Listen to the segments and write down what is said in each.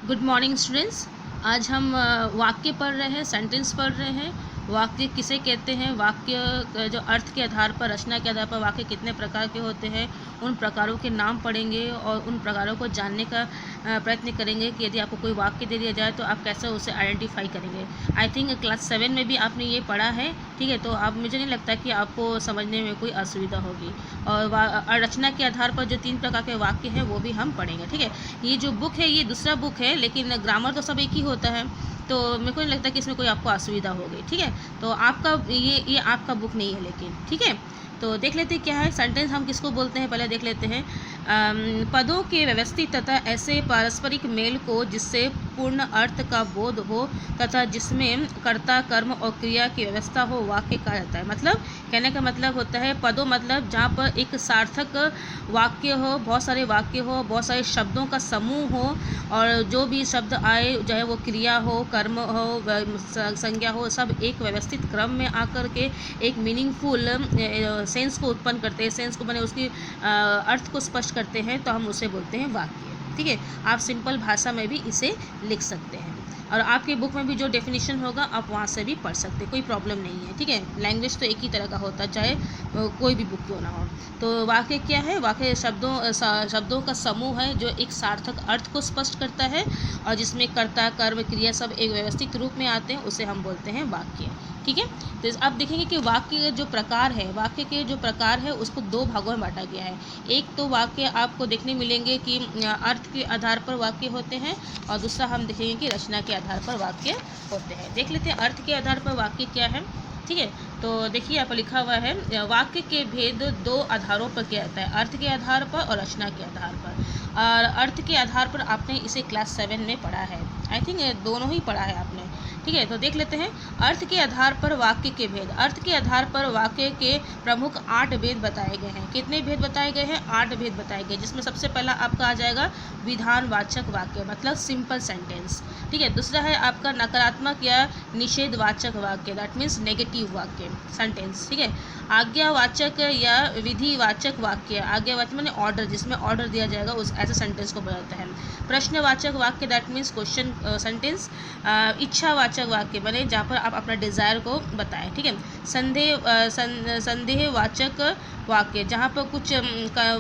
Good morning students. आज हम वाक्य पढ़ रहे हैं, सेंटेंस पढ़ रहे हैं। वाक्य किसे कहते हैं, वाक्य जो अर्थ के आधार पर, रचना के आधार पर वाक्य कितने प्रकार के होते हैं, उन प्रकारों के नाम पढ़ेंगे और उन प्रकारों को जानने का प्रयत्न करेंगे कि यदि आपको कोई वाक्य दे दिया जाए तो आप कैसे उसे आइडेंटिफाई करेंगे। आई थिंक क्लास 7 में भी आपने ये पढ़ा है, ठीक है। तो अब मुझे नहीं लगता कि आपको समझने में कोई असुविधा होगी। और रचना के आधार पर जो 3 प्रकार के वाक्य हैं वो भी हम पढ़ेंगे, ठीक है। ये जो बुक है ये दूसरा बुक है, लेकिन ग्रामर तो सब एक ही होता है, तो मेरे को नहीं लगता कि इसमें कोई आपको असुविधा होगी, ठीक है। तो आपका ये आपका बुक नहीं है, लेकिन ठीक है। तो देख लेते हैं क्या है सेंटेंस, हम किसको बोलते हैं पहले देख लेते हैं। पदों के व्यवस्थित तथा ऐसे पारस्परिक मेल को जिससे पूर्ण अर्थ का बोध हो तथा जिसमें कर्ता, कर्म और क्रिया की व्यवस्था हो वाक्य कहा जाता है। मतलब कहने का मतलब होता है पदों मतलब जहाँ पर एक सार्थक वाक्य हो, बहुत सारे वाक्य हो, बहुत सारे शब्दों का समूह हो, और जो भी शब्द आए चाहे वो क्रिया हो, कर्म हो, संज्ञा हो, सब एक व्यवस्थित क्रम में आकर के एक मीनिंगफुल सेंस को उत्पन्न करते हैं, सेंस को बने उसकी अर्थ को स्पष्ट करते हैं, तो हम उसे बोलते हैं वाक्य, ठीक है। आप सिंपल भाषा में भी इसे लिख सकते हैं, और आपकी बुक में भी जो डेफिनेशन होगा आप वहाँ से भी पढ़ सकते हैं, कोई प्रॉब्लम नहीं है, ठीक है। लैंग्वेज तो एक ही तरह का होता है, चाहे कोई भी बुक क्यों ना हो। तो वाक्य क्या है, वाक्य शब्दों का समूह है जो एक सार्थक अर्थ को स्पष्ट करता है, और जिसमें कर्ता, कर्म, क्रिया सब एक व्यवस्थित रूप में आते हैं, उसे हम बोलते हैं वाक्य, ठीक है। तो अब देखेंगे कि वाक्य के जो प्रकार है, वाक्य के जो प्रकार है उसको 2 भागों में बांटा गया है। एक तो वाक्य आपको देखने मिलेंगे कि अर्थ के आधार पर वाक्य होते हैं, और दूसरा हम देखेंगे कि रचना के आधार पर वाक्य होते हैं। देख लेते हैं अर्थ के आधार पर वाक्य क्या है, ठीक है। तो देखिए यहाँ पर लिखा हुआ है वाक्य के भेद 2 आधारों पर किया जाता है, अर्थ के आधार पर और रचना के आधार पर। और अर्थ के आधार पर आपने इसे क्लास 7 में पढ़ा है, आई थिंक दोनों ही पढ़ा है आपने, ठीक है। तो देख लेते हैं अर्थ के आधार पर वाक्य के भेद। अर्थ के आधार पर वाक्य के प्रमुख 8 भेद बताए गए हैं। कितने भेद बताए गए हैं? 8 भेद बताए गए, जिसमें सबसे पहला आपका आ जाएगा विधानवाचक वाक्य, मतलब सिंपल सेंटेंस, ठीक है। दूसरा है आपका नकारात्मक या निषेधवाचक वाक्य, दैट मीन्स नेगेटिव वाक्य सेंटेंस, ठीक है। आज्ञावाचक या विधिवाचक वाक्य, आज्ञावाचक माने ऑर्डर, जिसमें ऑर्डर दिया जाएगा उस ऐसे सेंटेंस को बोलते हैं। प्रश्नवाचक वाक्य, दैट मीन्स क्वेश्चन सेंटेंस। इच्छावाचक वाक्य बने जहाँ पर आप अपना डिज़ायर को बताएं, ठीक है। संदेहवाचक वाक्य, जहाँ पर कुछ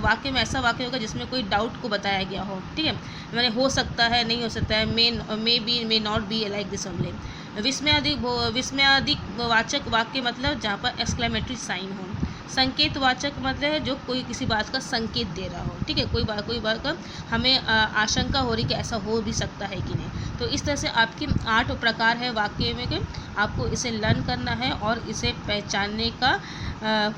वाक्य में ऐसा वाक्य होगा जिसमें कोई डाउट को बताया गया हो, ठीक है, मैंने हो सकता है, नहीं हो सकता है, may be, may not be, like this only. विस्मयादिक वाचक वाक्य मतलब जहाँ पर एक्सक्लेमेटरी साइन हो। संकेतवाचक मतलब है जो कोई किसी बात का संकेत दे रहा हो, ठीक है, कोई बात का हमें आशंका हो रही कि ऐसा हो भी सकता है कि नहीं। तो इस तरह से आपकी 8 प्रकार है वाक्य में, कि आपको इसे लर्न करना है और इसे पहचानने का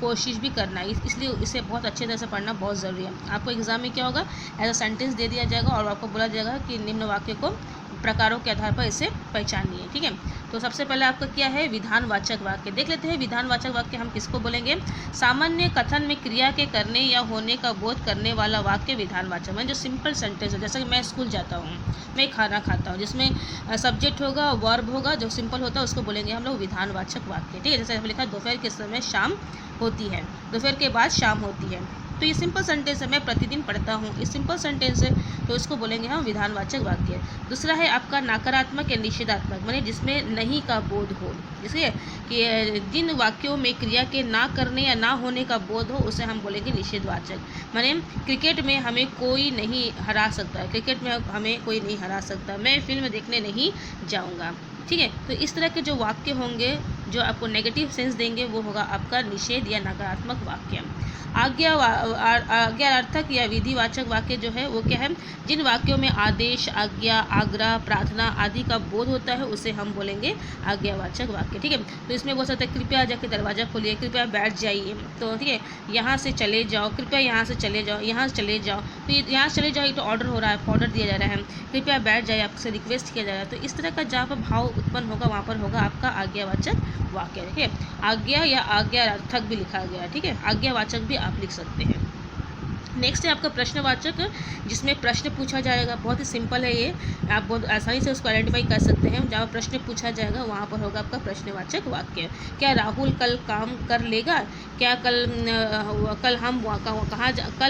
कोशिश भी करना है, इसलिए इसे बहुत अच्छे तरह से पढ़ना बहुत ज़रूरी है। आपको एग्जाम में क्या होगा, ऐसा सेंटेंस दे दिया जाएगा और आपको बोला जाएगा कि निम्न वाक्य को प्रकारों के आधार पर इसे पहचानिए, ठीक है। तो सबसे पहले आपका क्या है, विधानवाचक वाक्य। देख लेते हैं विधानवाचक वाक्य हम किसको बोलेंगे। सामान्य कथन में क्रिया के करने या होने का बोध करने वाला वाक्य विधानवाचक, मतलब जो सिंपल सेंटेंस है, जैसे कि मैं स्कूल जाता हूँ, मैं खाना खाता हूँ, जिसमें सब्जेक्ट होगा, वर्ब होगा, जो सिंपल होता है उसको बोलेंगे हम लोग विधानवाचक वाक्य, ठीक है। जैसे लिखा दोपहर के समय शाम होती है, दोपहर के बाद शाम होती है, तो ये सिंपल सेंटेंस है, मैं प्रतिदिन पढ़ता हूँ, ये सिंपल सेंटेंस है, तो इसको बोलेंगे हम विधानवाचक वाक्य। दूसरा है आपका नकारात्मक या निषेधात्मक, माने जिसमें नहीं का बोध हो, जैसे कि जिन वाक्यों में क्रिया के ना करने या ना होने का बोध हो उसे हम बोलेंगे निषेधवाचक। माने क्रिकेट में हमें कोई नहीं हरा सकता है, क्रिकेट में हमें कोई नहीं हरा सकता, मैं फिल्म देखने नहीं जाऊँगा, ठीक है। तो इस तरह के जो वाक्य होंगे जो आपको नेगेटिव सेंस देंगे वो होगा आपका निषेध या नकारात्मक वाक्य। आज्ञार्थक या विधिवाचक वाक्य जो है वो क्या है, जिन वाक्यों में आदेश, आज्ञा, आग्रह, प्रार्थना आदि का बोध होता है उसे हम बोलेंगे आज्ञावाचक वाक्य, ठीक है। तो इसमें बोल सकते हैं कृपया जाके दरवाज़ा खोलिए, कृपया बैठ जाइए, तो ठीक है, यहाँ से चले जाओ, कृपया यहाँ से चले जाओ, यहाँ से चले जाओ, तो यहाँ से चले जाओ, ये तो ऑर्डर हो रहा है, ऑर्डर दिया जा रहा है, कृपया बैठ जाइए, आपसे रिक्वेस्ट किया जा रहा है। तो इस तरह का जहाँ पर भाव उत्पन्न होगा वहाँ पर होगा आपका आज्ञावाचक वाक्य, ठीक है। आज्ञा या आज्ञार्थक भी लिखा गया है, ठीक है, आज्ञावाचक भी आप लिख सकते हैं। नेक्स्ट है आपका प्रश्नवाचक, जिसमें प्रश्न पूछा जाएगा। बहुत ही सिंपल है ये, आप बहुत आसानी से उसको आइडेंटिफाई कर सकते हैं। जहाँ प्रश्न पूछा जाएगा वहाँ पर होगा आपका प्रश्नवाचक वाक्य। क्या राहुल कल काम कर लेगा? क्या कल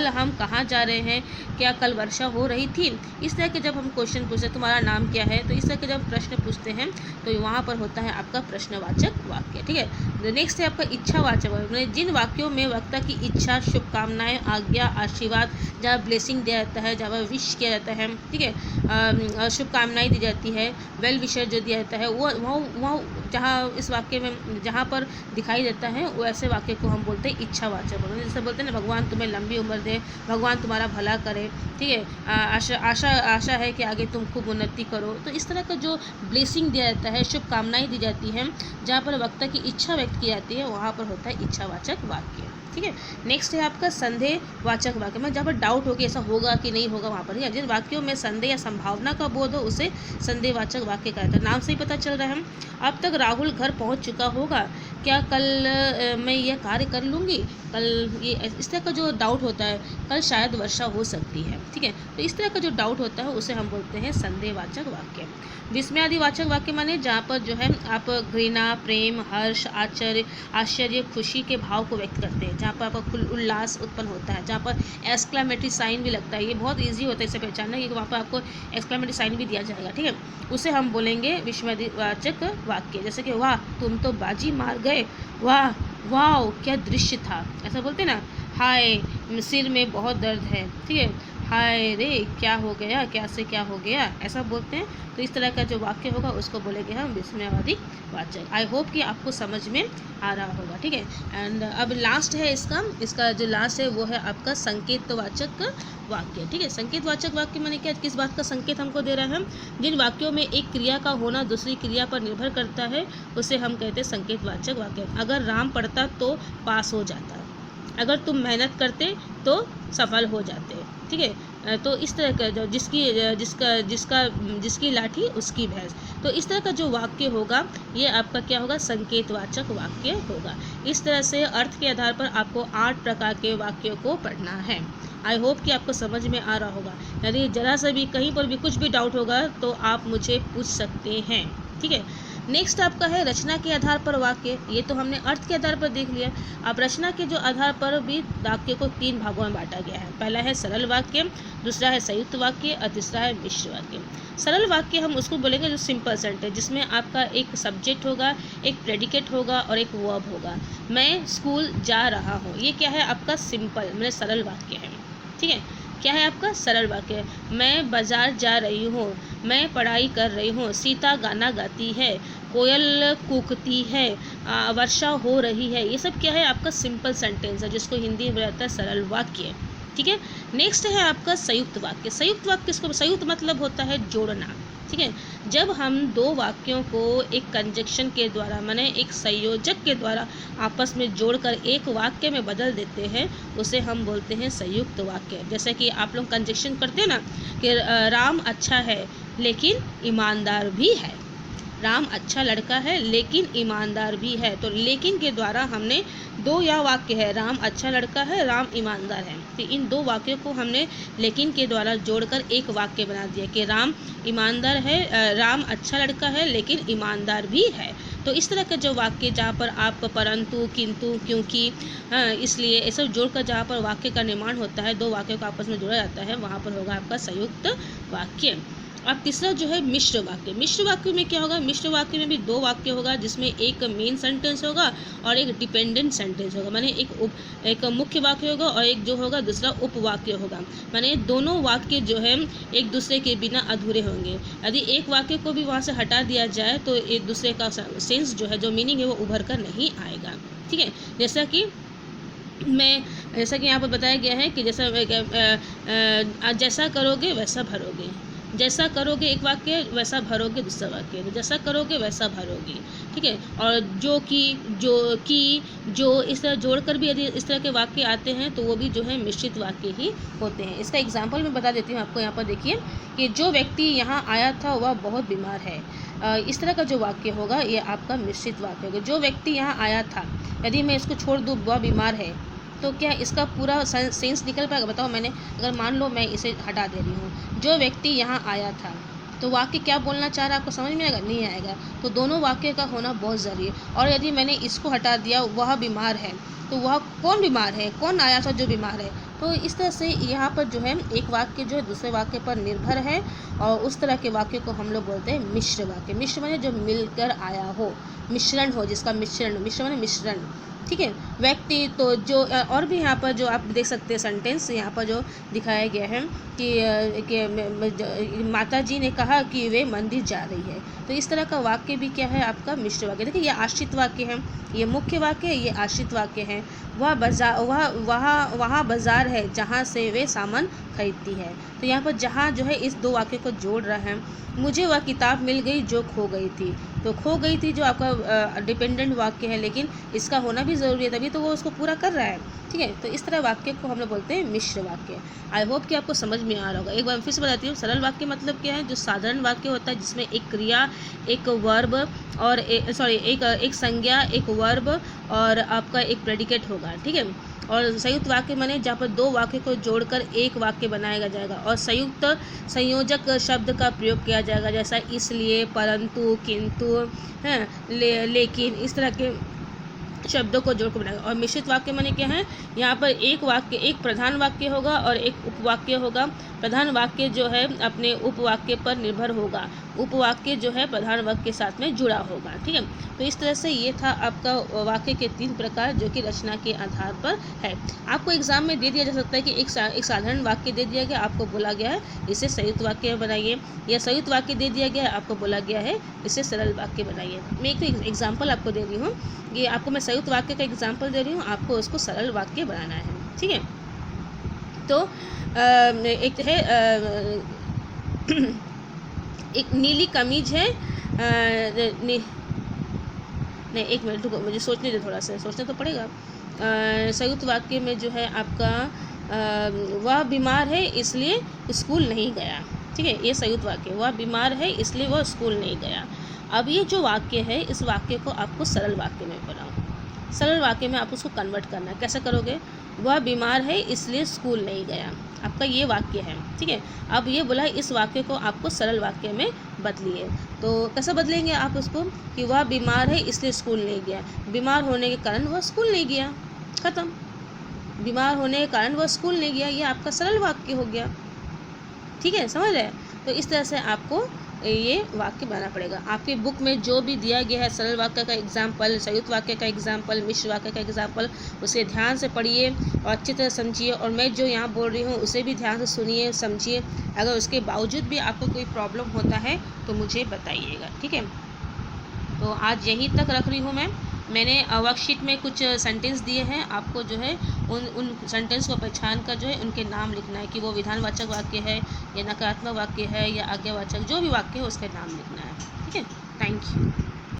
हम कहाँ जा रहे हैं? क्या कल वर्षा हो रही थी? इस तरह के जब हम क्वेश्चन पूछते हैं, तुम्हारा नाम क्या है, तो इस तरह के जब प्रश्न पूछते हैं तो वहाँ पर होता है आपका प्रश्नवाचक वाक्य। ठीक है। नेक्स्ट है आपका इच्छावाचक वाक्य। जिन वाक्यों में वक्ता की इच्छा, शुभकामनाएं, आज्ञा, आशीर्वाद, जहाँ ब्लेसिंग दिया जाता है, जहाँ विश किया जाता है, ठीक है, शुभकामनाएं दी जाती है, वेल विशर जो दिया जाता है, वो जहाँ इस वाक्य में जहाँ पर दिखाई देता है वो ऐसे वाक्य को हम बोलते हैं इच्छावाचक। जैसे बोलते हैं ना, भगवान तुम्हें लंबी उम्र दे, भगवान तुम्हारा भला करे, ठीक है, आशा है कि आगे तुम खूब उन्नति करो। तो इस तरह का जो ब्लेसिंग दिया जाता है, शुभकामनाएं दी जाती हैं, जहाँ पर वक्ता की इच्छा व्यक्त की जाती है, वहाँ पर होता है इच्छावाचक वाक्य। ठीक है। नेक्स्ट है आपका संदेहवाचक वाक्य, में जहाँ पर डाउट हो कि ऐसा होगा कि नहीं होगा, वहाँ पर जिन वाक्यों में संदेह या संभावना का बोध हो उसे संदेहवाचक वाक्य कहते हैं। नाम से ही पता चल रहा है अब तक राहुल घर पहुँच चुका होगा, क्या कल मैं यह कार्य कर लूँगी, कल ये इस तरह का जो डाउट होता है, कल शायद वर्षा हो सकती है। ठीक है। तो इस तरह का जो डाउट होता है उसे हम बोलते हैं संदेहवाचक वाक्य। विस्मयादिवाचक वाक्य माने जहाँ पर जो है आप घृणा, प्रेम, हर्ष, आश्चर्य, खुशी के भाव को व्यक्त करते हैं, जहाँ पर आपका उल्लास उत्पन्न होता है, जहाँ पर एक्सक्लेमेटरी साइन भी लगता है। ये बहुत इजी होता है इसे पहचानना, क्योंकि वहाँ पर आपको एक्सक्लेमेटरी साइन भी दिया जाएगा। ठीक है। उसे हम बोलेंगे विस्मयादिवाचक वाक्य। जैसे कि वाह तुम तो बाजी मार गए, वाह वाह क्या दृश्य था, ऐसा बोलते हैं ना। हाय सिर में बहुत दर्द है, ठीक है, हाय रे क्या हो गया, क्या से क्या हो गया, ऐसा बोलते हैं। तो इस तरह का जो वाक्य होगा उसको बोलेंगे हम विस्मयादिवाचक वाचक। आई होप कि आपको समझ में आ रहा होगा। ठीक है। एंड अब लास्ट है इसका जो लास्ट है वो है आपका संकेतवाचक वाक्य। ठीक है। संकेतवाचक वाक्य माने क्या, किस बात का संकेत हमको दे रहा है? जिन वाक्यों में एक क्रिया का होना दूसरी क्रिया पर निर्भर करता है उसे हम कहते हैं संकेतवाचक वाक्य। अगर राम पढ़ता तो पास हो जाता, अगर तुम मेहनत करते तो सफल हो जाते। ठीक है। तो इस तरह का जो जिसकी लाठी उसकी भैंस, तो इस तरह का जो वाक्य होगा ये आपका क्या होगा, संकेतवाचक वाक्य होगा। इस तरह से अर्थ के आधार पर आपको 8 प्रकार के वाक्यों को पढ़ना है। आई होप कि आपको समझ में आ रहा होगा। यदि जरा सा भी कहीं पर भी कुछ भी डाउट होगा तो आप मुझे पूछ सकते हैं। ठीक है। नेक्स्ट आपका है रचना के आधार पर वाक्य। ये तो हमने अर्थ के आधार पर देख लिया। अब रचना के जो आधार पर भी वाक्य को 3 भागों में बांटा गया है। पहला है सरल वाक्य, दूसरा है संयुक्त वाक्य और तीसरा है मिश्र वाक्य। सरल वाक्य हम उसको बोलेंगे जो सिंपल सेंटेंस, जिसमें आपका एक सब्जेक्ट होगा, एक प्रेडिकेट होगा और एक वर्ब होगा। मैं स्कूल जा रहा हूँ, ये क्या है आपका सिंपल मतलब सरल वाक्य है। ठीक है। क्या है आपका सरल वाक्य? मैं बाजार जा रही हूँ, मैं पढ़ाई कर रही हूँ, सीता गाना गाती है, कोयल कूकती है, वर्षा हो रही है। ये सब क्या है आपका सिंपल सेंटेंस है, जिसको हिंदी में रहता है सरल वाक्य। ठीक है। नेक्स्ट है आपका संयुक्त वाक्य। संयुक्त वाक्य इसको संयुक्त मतलब होता है जोड़ना। ठीक है। जब हम 2 वाक्यों को एक कंजक्शन के द्वारा माने एक संयोजक के द्वारा आपस में जोड़कर एक वाक्य में बदल देते हैं उसे हम बोलते हैं संयुक्त वाक्य। जैसे कि आप लोग कंजक्शन करते हैं ना कि राम अच्छा है लेकिन ईमानदार भी है, राम अच्छा लड़का है लेकिन ईमानदार भी है। तो लेकिन के द्वारा हमने 2 या वाक्य है, राम अच्छा लड़का है, राम ईमानदार है, तो इन 2 वाक्यों को हमने लेकिन के द्वारा जोड़कर एक वाक्य बना दिया कि राम ईमानदार है, राम अच्छा लड़का है लेकिन ईमानदार भी है। तो इस तरह का जो वाक्य जहाँ पर आप परंतु, किंतु, क्योंकि, इसलिए ये सब जोड़कर जहाँ पर वाक्य का निर्माण होता है, 2 वाक्यों को आपस में जोड़ा जाता है, वहाँ पर होगा आपका संयुक्त वाक्य। अब तीसरा जो है मिश्र वाक्य। मिश्र वाक्य में क्या होगा? मिश्र वाक्य में भी 2 वाक्य होगा, जिसमें एक मेन सेंटेंस होगा और एक डिपेंडेंट सेंटेंस होगा। माने एक मुख्य वाक्य होगा और एक जो होगा दूसरा उपवाक्य होगा। माने दोनों वाक्य जो है एक दूसरे के बिना अधूरे होंगे। यदि एक वाक्य को भी वहाँ से हटा दिया जाए तो एक दूसरे का सेंस जो है, जो मीनिंग है, वो उभर कर नहीं आएगा। ठीक है। जैसा कि यहाँ पर बताया गया है कि जैसा करोगे वैसा भरोगे, जैसा करोगे एक वाक्य, वैसा भरोगे दूसरा वाक्य, जैसा करोगे वैसा भरोगे। ठीक है। और जो इस तरह जोड़कर भी यदि इस तरह के वाक्य आते हैं तो वो भी जो है मिश्रित वाक्य ही होते हैं। इसका एग्जांपल मैं बता देती हूँ आपको। यहाँ पर देखिए कि जो व्यक्ति यहाँ आया था वह बहुत बीमार है। इस तरह का जो वाक्य होगा ये आपका मिश्रित वाक्य होगा। जो व्यक्ति यहाँ आया था, यदि मैं इसको छोड़ दूँ वह बीमार है, तो क्या इसका पूरा सेंस निकल पाएगा? बताओ। मैंने अगर मान लो मैं इसे हटा दे रही हूँ, जो व्यक्ति यहाँ आया था, तो वाक्य क्या बोलना चाह रहा है आपको समझ में आएगा? नहीं आएगा। तो दोनों वाक्य का होना बहुत ज़रूरी है। और यदि मैंने इसको हटा दिया, वह बीमार है, तो वह कौन बीमार है, कौन आया था जो बीमार है? तो इस तरह से यहाँ पर जो है एक वाक्य जो है दूसरे वाक्य पर निर्भर है, और उस तरह के वाक्य को हम लोग बोलते हैं मिश्र वाक्य। मिश्र माने जो मिलकर आया हो, मिश्रण हो, जिसका मिश्रण, मिश्र माने मिश्रण, ठीक है। व्यक्ति तो जो और भी यहाँ पर जो आप देख सकते हैं सेंटेंस यहाँ पर जो दिखाया गया है कि माता जी ने कहा कि वे मंदिर जा रही है। तो इस तरह का वाक्य भी क्या है आपका मिश्र वाक्य। देखिए ये आश्रित वाक्य है, ये मुख्य वाक्य है, ये आश्रित वाक्य है। वहाँ बाजार है जहाँ से वे सामान खरीदती है। तो यहाँ पर जहाँ जो है इस दो वाक्य को जोड़ रहा है। मुझे वह किताब मिल गई जो खो गई थी। तो खो गई थी जो आपका डिपेंडेंट वाक्य है, लेकिन इसका होना भी ज़रूरी है, तभी तो वो उसको पूरा कर रहा है, ठीक है। तो इस तरह वाक्य को हम लोग बोलते हैं मिश्र वाक्य। आई होप कि आपको समझ में आ रहा होगा। एक बार फिर से बताती हूँ, सरल वाक्य मतलब क्या है? जो साधारण वाक्य होता है जिसमें एक क्रिया, एक वर्ब और एक संज्ञा, एक वर्ब और आपका एक प्रेडिकेट होगा, ठीक है। और संयुक्त वाक्य माने जहाँ पर दो वाक्य को जोड़कर एक वाक्य बनाया जाएगा और संयुक्त संयोजक शब्द का प्रयोग किया जाएगा, जैसा इसलिए, परंतु, किंतु, हैं, लेकिन, इस तरह के शब्दों को जोड़कर बनाएगा। और मिश्रित वाक्य माने क्या है? यहाँ पर एक वाक्य, एक प्रधान वाक्य होगा और एक उपवाक्य होगा। प्रधान वाक्य जो है अपने उपवाक्य पर निर्भर होगा, उपवाक्य जो है प्रधान वाक्य के साथ में जुड़ा होगा, ठीक है। तो इस तरह से ये था आपका वाक्य के 3 प्रकार जो कि रचना के आधार पर है। आपको एग्जाम में दे दिया जा सकता है कि एक साधारण वाक्य दे दिया गया, आपको बोला गया है इसे संयुक्त वाक्य बनाइए, या संयुक्त वाक्य दे दिया गया है, आपको बोला गया है इसे सरल वाक्य बनाइए। मैं एक एग्जाम्पल आपको दे रही हूँ, ये आपको मैं संयुक्त वाक्य का एग्जाम्पल दे रही हूँ, आपको उसको सरल वाक्य बनाना है, ठीक है। तो एक है एक नीली कमीज है, नहीं एक मिनट रुको, मुझे सोचने दो, थोड़ा सा सोचना तो पड़ेगा। संयुक्त वाक्य में जो है आपका वह बीमार है इसलिए स्कूल नहीं गया, ठीक है। ये संयुक्त वाक्य, वह बीमार है इसलिए वह स्कूल नहीं गया। अब ये जो वाक्य है, इस वाक्य को आपको सरल वाक्य में बनाओ। सरल वाक्य में आप उसको कन्वर्ट करना है। कैसे करोगे? वह बीमार है इसलिए स्कूल नहीं गया, आपका ये वाक्य है, ठीक है। अब ये बोला इस वाक्य को आपको सरल वाक्य में बदलिए। तो कैसे बदलेंगे आप उसको? कि वह बीमार है इसलिए स्कूल नहीं गया, बीमार होने के कारण वह स्कूल नहीं गया, ख़त्म। बीमार होने के कारण वह स्कूल नहीं गया, ये आपका सरल वाक्य हो गया, ठीक है, समझ रहे? तो इस तरह से आपको ये वाक्य बनाना पड़ेगा। आपके बुक में जो भी दिया गया है सरल वाक्य का एग्जाम्पल, संयुक्त वाक्य का एग्जाम्पल, मिश्र वाक्य का एग्जाम्पल, उसे ध्यान से पढ़िए और अच्छी तरह समझिए। और मैं जो यहाँ बोल रही हूँ उसे भी ध्यान से सुनिए, समझिए। अगर उसके बावजूद भी आपको कोई प्रॉब्लम होता है तो मुझे बताइएगा, ठीक है। तो आज यहीं तक रख रही हूँ मैंने वर्कशीट में कुछ सेंटेंस दिए हैं, आपको जो है उन सेंटेंस को पहचान कर जो है उनके नाम लिखना है कि वो विधानवाचक वाक्य है या नकारात्मक वाक्य है या आज्ञावाचक, जो भी वाक्य है उसका नाम लिखना है, ठीक है। Thank you.